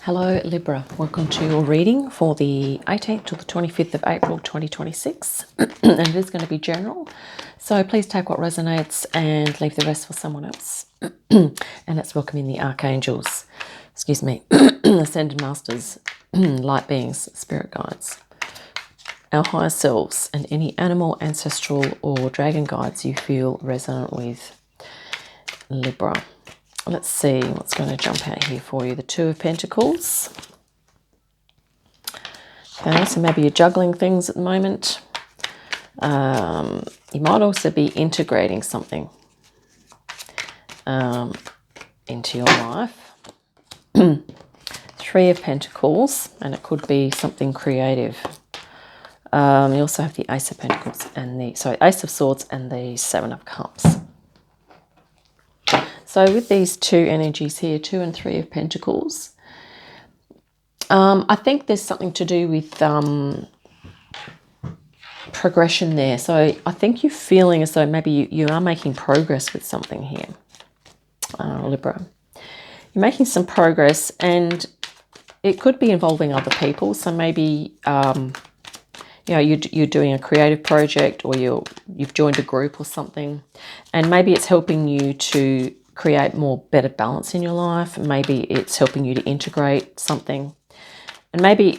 Hello Libra, welcome to your reading for the 18th to the 25th of April 2026 and it is going to be general, so please take what resonates and leave the rest for someone else. And let's welcome in the archangels, ascended masters, light beings, spirit guides, our higher selves, and any animal, ancestral or dragon guides you feel resonant with, Libra. Let's see what's going to jump out here for you. The Two of Pentacles. Okay, so maybe you're juggling things at the moment. You might also be integrating something into your life. Three of Pentacles, and it could be something creative. You also have the Ace of Pentacles and Ace of Swords and the Seven of Cups. So with these two energies here, 2 and 3 of Pentacles, I think there's something to do with progression there. So I think you're feeling as though maybe you are making progress with something here, Libra. You're making some progress, and it could be involving other people. So maybe you're doing a creative project, or you've joined a group or something, and maybe it's helping you to create more better balance in your life. Maybe it's helping you to integrate something. And maybe,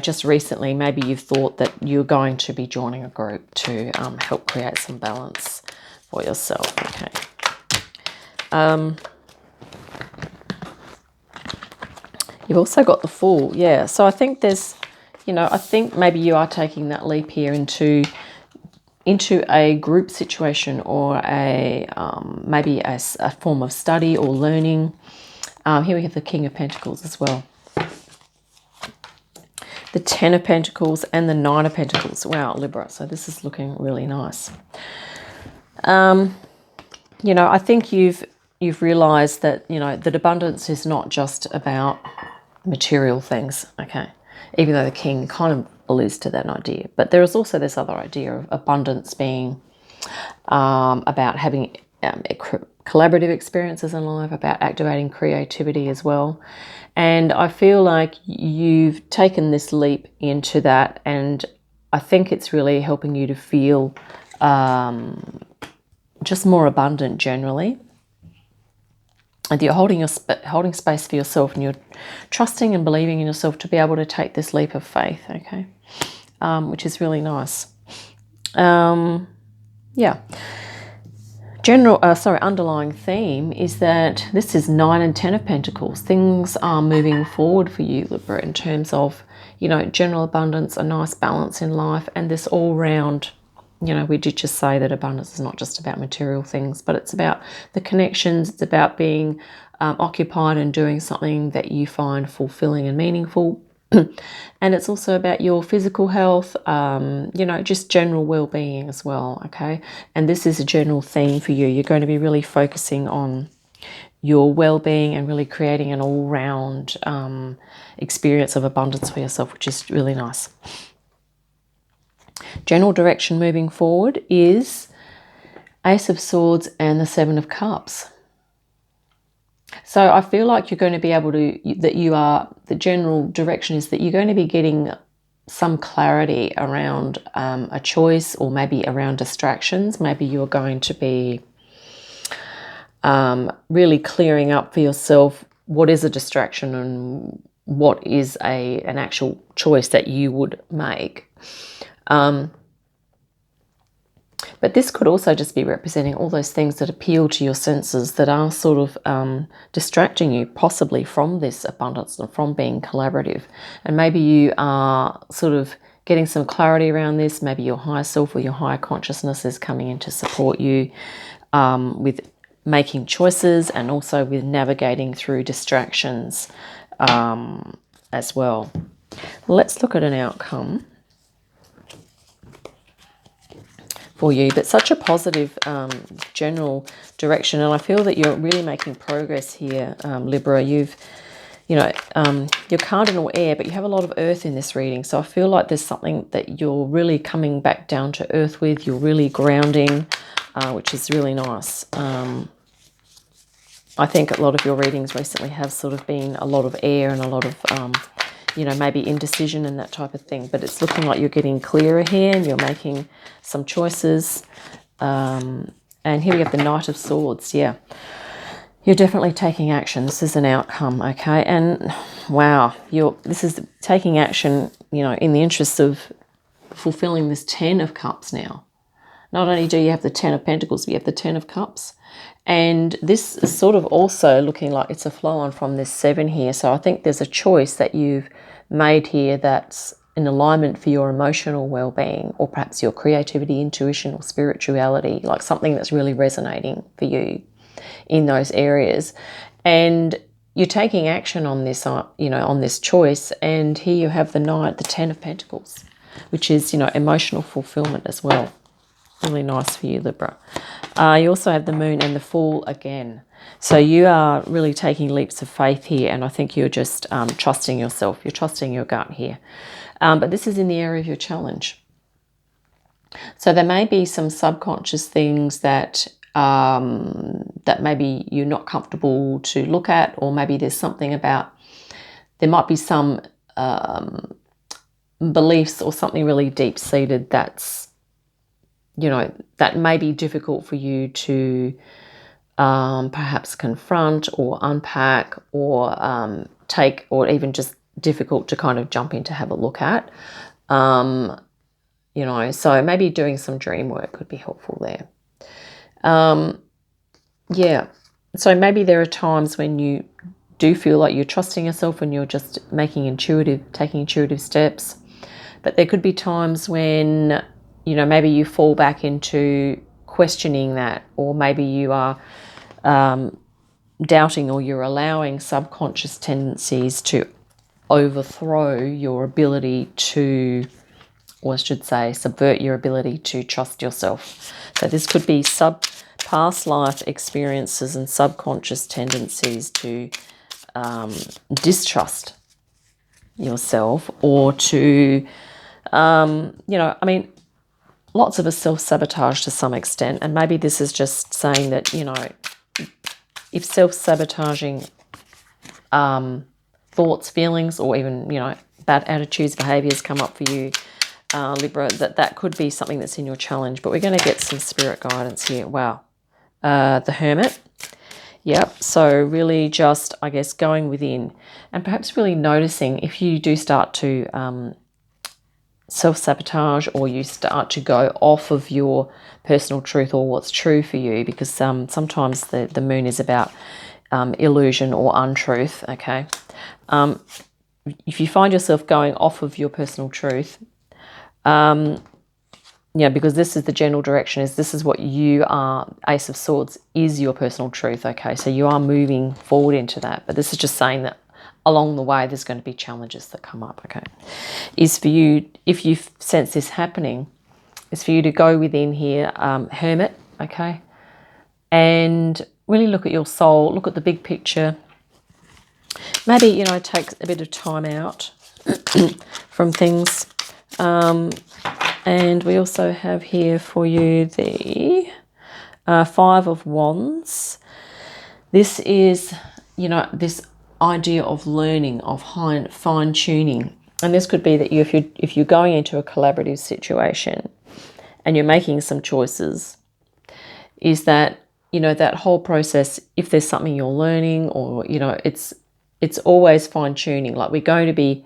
just recently, maybe you've thought that you're going to be joining a group to help create some balance for yourself. Okay. You've also got the Fool. Yeah. So I think there's, I think maybe you are taking that leap here into a group situation, or maybe a form of study or learning. Here we have the King of Pentacles as well. The 10 of Pentacles and the 9 of Pentacles. Wow, Libra. So this is looking really nice. I think you've realized that, that abundance is not just about material things, okay? Even though the King kind of alludes to that idea. But there is also this other idea of abundance being about having collaborative experiences in life, about activating creativity as well. And I feel like you've taken this leap into that, and I think it's really helping you to feel just more abundant generally. And you're holding space for yourself, and you're trusting and believing in yourself to be able to take this leap of faith, okay? Which is really nice. Yeah. Underlying theme is that this is 9 and 10 of Pentacles. Things are moving forward for you, Libra, in terms of, general abundance, a nice balance in life, and this all-round, we did just say that abundance is not just about material things, but it's about the connections. It's about being occupied and doing something that you find fulfilling and meaningful. And it's also about your physical health, just general well-being as well, okay? And this is a general theme for you. You're going to be really focusing on your well-being and really creating an all-round experience of abundance for yourself, which is really nice. General direction moving forward is Ace of Swords and the Seven of Cups. So I feel like you're going to be able to, the general direction is that you're going to be getting some clarity around a choice, or maybe around distractions. Maybe you're going to be really clearing up for yourself what is a distraction and what is an actual choice that you would make. But this could also just be representing all those things that appeal to your senses, that are sort of distracting you possibly from this abundance and from being collaborative. And maybe you are sort of getting some clarity around this. Maybe your higher self or your higher consciousness is coming in to support you with making choices, and also with navigating through distractions as well. Let's look at an outcome for you, but such a positive general direction, and I feel that you're really making progress here, Libra. You're cardinal air, but you have a lot of earth in this reading, so I feel like there's something that you're really coming back down to earth with. You're really grounding, which is really nice. I think a lot of your readings recently have sort of been a lot of air and a lot of, you know, maybe indecision and that type of thing. But it's looking like you're getting clearer here and you're making some choices. And here we have the Knight of Swords. Yeah, you're definitely taking action. This is an outcome, okay? And wow, this is taking action, you know, in the interest of fulfilling this 10 of Cups now. Not only do you have the 10 of Pentacles, but you have the 10 of Cups. And this is sort of also looking like it's a flow on from this 7 here. So I think there's a choice that you've made here that's in alignment for your emotional well-being, or perhaps your creativity, intuition, or spirituality, like something that's really resonating for you in those areas. And you're taking action on this, you know, on this choice. And here you have the Knight, the 10 of Pentacles, which is, you know, emotional fulfillment as well. Really nice for you, Libra. You also have the Moon and the Fool again. So you are really taking leaps of faith here, and I think you're just trusting yourself. You're trusting your gut here. But this is in the area of your challenge. So there may be some subconscious things that that maybe you're not comfortable to look at, or maybe there's something about, there might be some beliefs or something really deep-seated that's, you know, that may be difficult for you to perhaps confront or unpack, or take, or even just difficult to kind of jump in to have a look at. You know, so maybe doing some dream work could be helpful there. Yeah, so maybe there are times when you do feel like you're trusting yourself and you're just taking intuitive steps. But there could be times when, you know, maybe you fall back into questioning that, or maybe you are doubting, or you're allowing subconscious tendencies to overthrow your ability to, or I should say, subvert your ability to trust yourself. So this could be past life experiences and subconscious tendencies to distrust yourself, or to, you know, I mean, lots of us self-sabotage to some extent, and maybe this is just saying that, you know, if self-sabotaging thoughts, feelings, or even, you know, bad attitudes, behaviors come up for you, Libra, that could be something that's in your challenge. But we're going to get some spirit guidance here. Wow. The Hermit. Yep. So really just, I guess, going within and perhaps really noticing if you do start to self-sabotage, or you start to go off of your personal truth or what's true for you, because sometimes the Moon is about illusion or untruth, okay? If you find yourself going off of your personal truth, yeah, because this is the general direction, is this is what you are. Ace of Swords is your personal truth, okay? So you are moving forward into that. But this is just saying that along the way there's going to be challenges that come up, okay? Is for you, if you sense this happening, is for you to go within here, Hermit, okay? And really look at your soul, look at the big picture. Maybe, you know, take a bit of time out from things. And we also have here for you the 5 of Wands. This is, you know, this idea of learning, of fine-tuning. And this could be that if you're going into a collaborative situation and you're making some choices, is that, you know, that whole process, if there's something you're learning, or, you know, it's always fine-tuning. Like, we're going to be,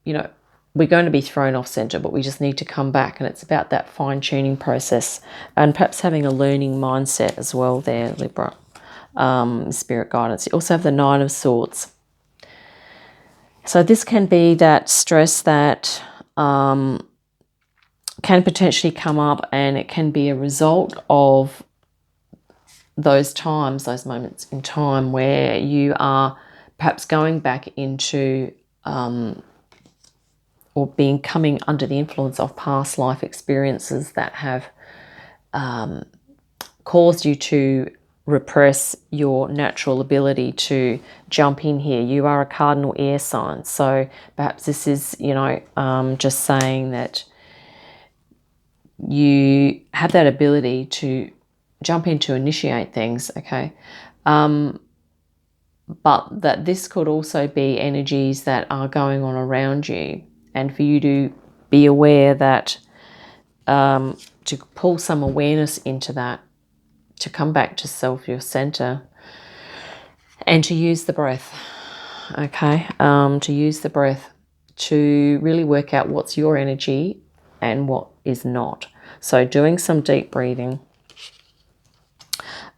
you know, we're going to be thrown off center, but we just need to come back. And it's about that fine-tuning process, and perhaps having a learning mindset as well there, Libra. Spirit guidance. You also have the 9 of Swords. So this can be that stress that can potentially come up, and it can be a result of those times, those moments in time where you are perhaps going back into or coming under the influence of past life experiences that have caused you to repress your natural ability to jump in here. You are a cardinal air sign, so perhaps this is, you know, just saying that you have that ability to jump in to initiate things, okay? but that this could also be energies that are going on around you, and for you to be aware that, to pull some awareness into that, to come back to self, your center, and to use the breath, okay? To use the breath to really work out what's your energy and what is not. So doing some deep breathing,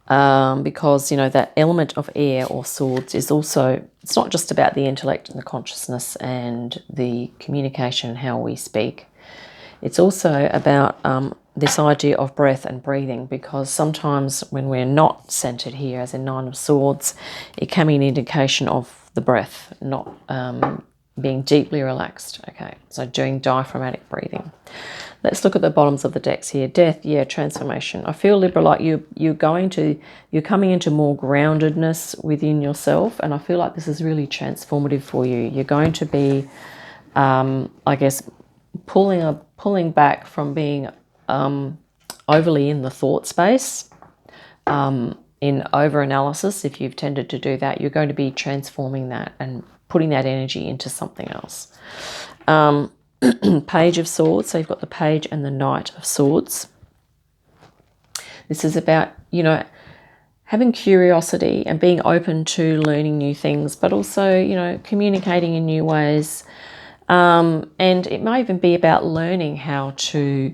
because, you know, that element of air or swords is also, it's not just about the intellect and the consciousness and the communication, how we speak. It's also about this idea of breath and breathing, because sometimes when we're not centered here, as in Nine of Swords, it can be an indication of the breath not being deeply relaxed. Okay, so doing diaphragmatic breathing. Let's look at the bottoms of the decks here. Death, yeah, transformation. I feel, Libra, like you're coming into more groundedness within yourself, and I feel like this is really transformative for you. You're going to be, I guess, pulling back from being overly in the thought space, in over-analysis. If you've tended to do that, you're going to be transforming that and putting that energy into something else. Page of Swords, so you've got the Page and the Knight of Swords. This is about, you know, having curiosity and being open to learning new things, but also, you know, communicating in new ways. And it may even be about learning how to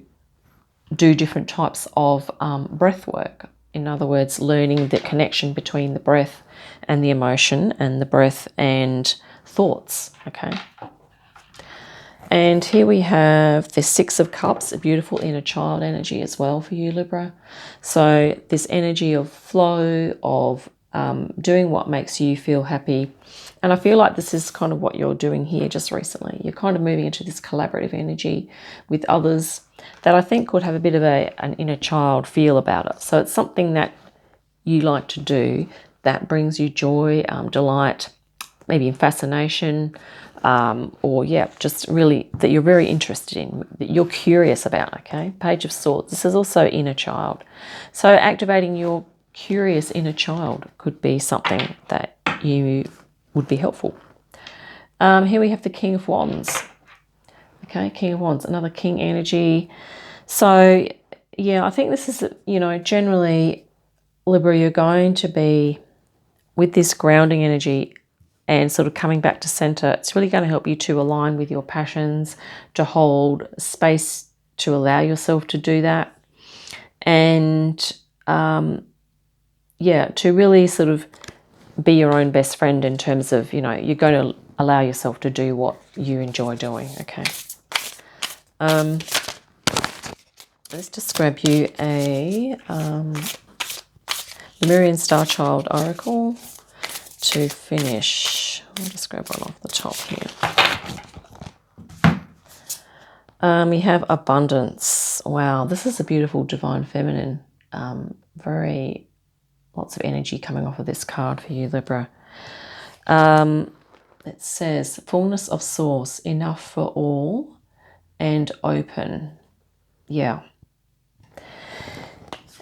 do different types of breath work. In other words, learning the connection between the breath and the emotion, and the breath and thoughts, okay? And here we have the Six of Cups, a beautiful inner child energy as well for you, Libra. So this energy of flow, of doing what makes you feel happy. And I feel like this is kind of what you're doing here just recently. You're kind of moving into this collaborative energy with others that I think could have a bit of an inner child feel about it. So it's something that you like to do that brings you joy, delight, maybe fascination, or yeah, just really that you're very interested in, that you're curious about, okay? Page of Swords. This is also inner child. So activating your curious inner child could be something that you would be helpful. Here we have the King of Wands. Okay, King of Wands, another king energy. So yeah, I think this is, you know, generally, Libra, you're going to be with this grounding energy and sort of coming back to center. It's really going to help you to align with your passions, to hold space, to allow yourself to do that. And yeah, to really sort of be your own best friend in terms of, you know, you're going to allow yourself to do what you enjoy doing, okay? Let's just grab you a Lemurian Star Child Oracle to finish. I'll just grab one off the top here. We have Abundance. Wow, this is a beautiful Divine Feminine. Lots of energy coming off of this card for you, Libra. It says, fullness of source, enough for all, and open. Yeah.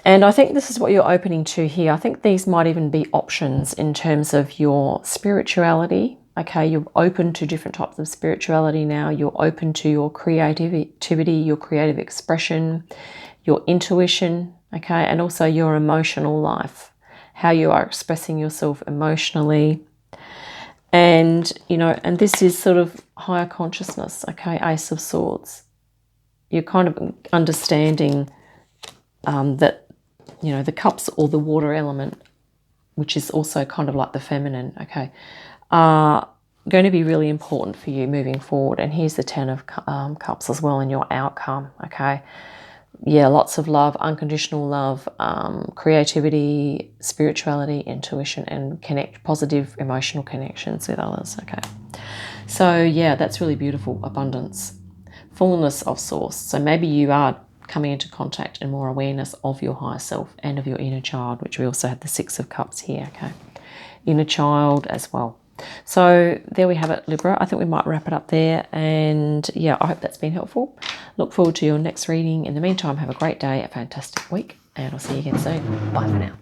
And I think this is what you're opening to here. I think these might even be options in terms of your spirituality. Okay, you're open to different types of spirituality now. You're open to your creativity, your creative expression, your intuition, okay, and also your emotional life, how you are expressing yourself emotionally. And, you know, and this is sort of higher consciousness, okay, Ace of Swords. You're kind of understanding that, you know, the cups or the water element, which is also kind of like the feminine, okay, are going to be really important for you moving forward. And here's the Ten of Cups as well in your outcome, okay. Yeah, lots of love, unconditional love, creativity, spirituality, intuition, and positive emotional connections with others, okay. So yeah, that's really beautiful. Abundance, fullness of source. So maybe you are coming into contact and more awareness of your higher self and of your inner child, which we also have the Six of Cups here, okay. Inner child as well. So there we have it, Libra. I think we might wrap it up there. And yeah, I hope that's been helpful. Look forward to your next reading. In the meantime, have a great day, a fantastic week, and I'll see you again soon. Bye for now.